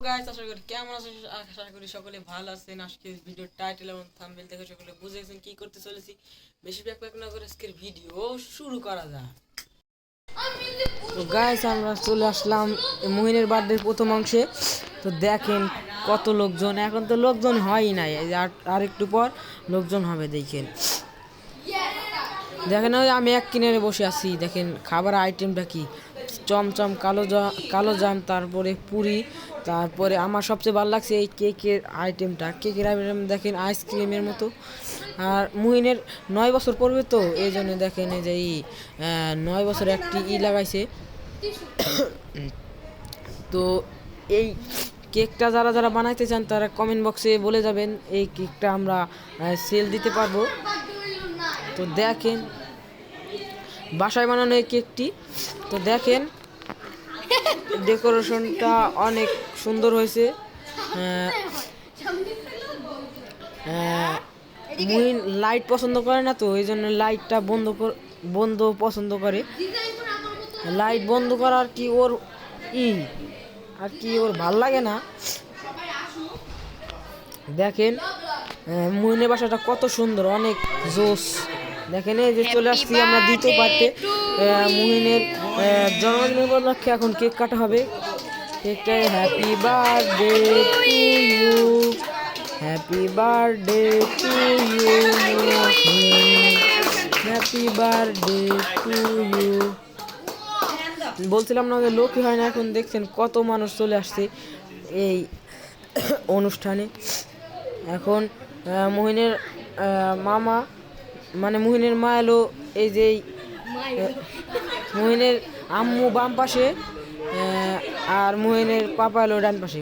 Guys আশা করি কেমন আছেন, আশা করি সকলে ভালো আছেন। আজকে ভিডিওর টাইটেল এবং থাম্বনেল দেখে সকলে বুঝে গেছেন কি করতে চলেছি। বেশি ব্যাক না করে আজকের ভিডিও শুরু করা যাক। তো গাইস আমরা চলে আসলাম মুহিনের বার্থডের প্রথম অংশে। তো দেখেন কত লোকজন, এখন তো লোকজন হয়ই নাই, আর একটু পর লোকজন হবে। দেখেন ওই আমি এক কিনারে বসে আছি। দেখেন খাবার আইটেমটা কি, চমচম কালো জাম, তারপরে পুরি, তারপরে আমার সবচেয়ে ভালো লাগছে এই কেকের আইটেমটা। কেকের আইটেম দেখেন আইসক্রিমের মতো। আর মুহিনের 9 বছর পড়বে, তো এই জন্য দেখেন এই যে 9 বছর একটি লাগাইছে। তো এই কেকটা যারা যারা বানাইতে চান তারা কমেন্ট বক্সে বলে যাবেন, এই কেকটা আমরা সেল দিতে পারবো। তো দেখেন বাসায় বানানো এই কেকটি। তো দেখেন ডেকোরেশনটা অনেক সুন্দর হয়েছে। মুহিন লাইট পছন্দ করে না, তো এই জন্য লাইটটা বন্ধ পছন্দ করে। লাইট বন্ধ করার কি ওর আর কি ওর ভাল লাগে না। দেখেন মুহিনের বাসাটা কত সুন্দর, অনেক জোস। দেখেন এই যে চলে আসছি আমরা দ্বিতীয় পার্টে। মুহিনের জন্মদিনের উপলক্ষে এখন কেক কাটা হবে। কেকটাই happy birthday to you, happy birthday to you, happy birthday to you. বলছিলাম না যে লোকই হয় না, এখন দেখছেন কত মানুষ চলে আসছে এই অনুষ্ঠানে। এখন মুহিনের মামা মানে মুহিনের মা এলো। এই যে মুহিনের আম্মু বাম পাশে, আর মুহিনের পাপা এলো ডান পাশে।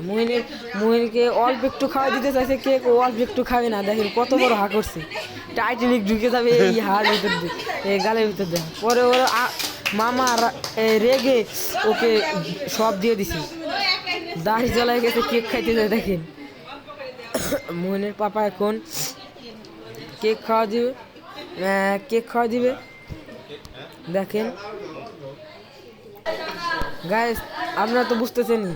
মুহিনকে অল্প একটু খাওয়া দিতে চাইছে কেক, ও অল্প একটু খাবে না। দেখেন কত বড় হা করছে, টাইটানিক ঢুকে যাবে এই হাড় ভিতর দিয়ে, এই গালের ভিতর দিয়ে। পরে ওর মামা রেগে ওকে সব দিয়ে দিছে, দাড়ি জ্বলাই গেছে কেক খাইতে যায়। দেখেন মুহিনের পাপা এখন কেক খাওয়া দিবে। দেখেন গাইস আপনারা তো বুঝতেছেনই,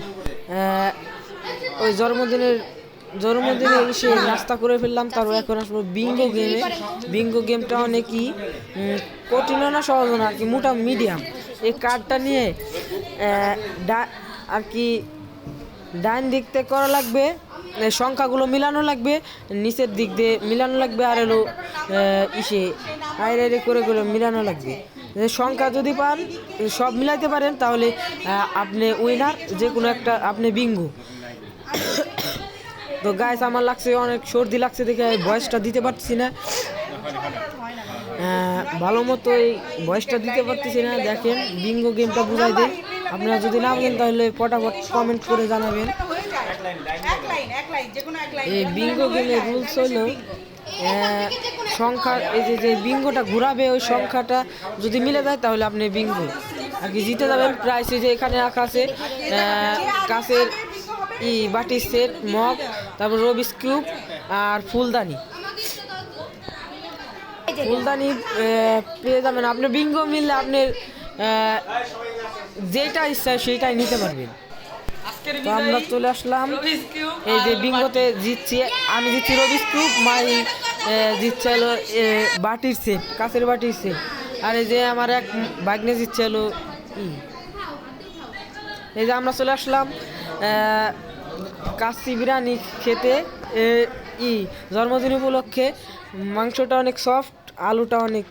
ওই জন্মদিনে এসে নাস্তা করে ফেললাম। তারপর এখন আসবো বিঙ্গো গেমটা অনেকই কঠিনও না সহজও না, আর কি মোটা মিডিয়াম। এই কার্ডটা নিয়ে আর কি ডাইন দিক থেকে করা লাগবে, সংখ্যাগুলো মিলানো লাগবে, নিচের দিক দিয়ে মিলানো লাগবে, আর হলো আইরে করে মিলানো লাগবে। সংখ্যা যদি পান সব মিলাইতে পারেন তাহলে আপনি উইনার, যে কোনো একটা আপনি বিঙ্গো। তো গাইস আমার লাগছে অনেক সর্দি লাগছে দেখে ভয়েসটা দিতে পারছি না, ভালো মতো এই ভয়েসটা দিতে পারতেছি না। দেখেন বিঙ্গো গেমটা বুঝাই দেন, আপনারা যদি না বলেন তাহলে ফটাফট কমেন্ট করে জানাবেন। এই বিঙ্গো গেমের রুলস হলো সংখ্যা, এই যে বিঙ্গোটা ঘুরাবে ওই সংখ্যাটা যদি মিলে যায় তাহলে আপনি বিঙ্গো আর কি জিতে যাবেন। প্রাইস যে এখানে রাখা আছে কাছের বাটির সেট, মগ, তারপর রবিস কিউব আর ফুলদানি পেয়ে যাবেন। আপনি বিঙ্গো মিললে আপনি যেটা ইচ্ছা সেইটাই নিতে পারবেন। তো আমরা চলে আসলাম এই যে বিঙ্গোতে জিতছি, আমি জিতছি রবিস কিউব, মাই জিতছে হলো বাটির সেট, কাছের বাটির সেট। আর এই যে আমার এক ভাগ্নে জিতছে হলো এই যে আমরা চলে আসলাম কাচ্চি বিরিয়ানি খেতে জন্মদিন উপলক্ষে। মাংসটা অনেক সফট, আলুটা অনেক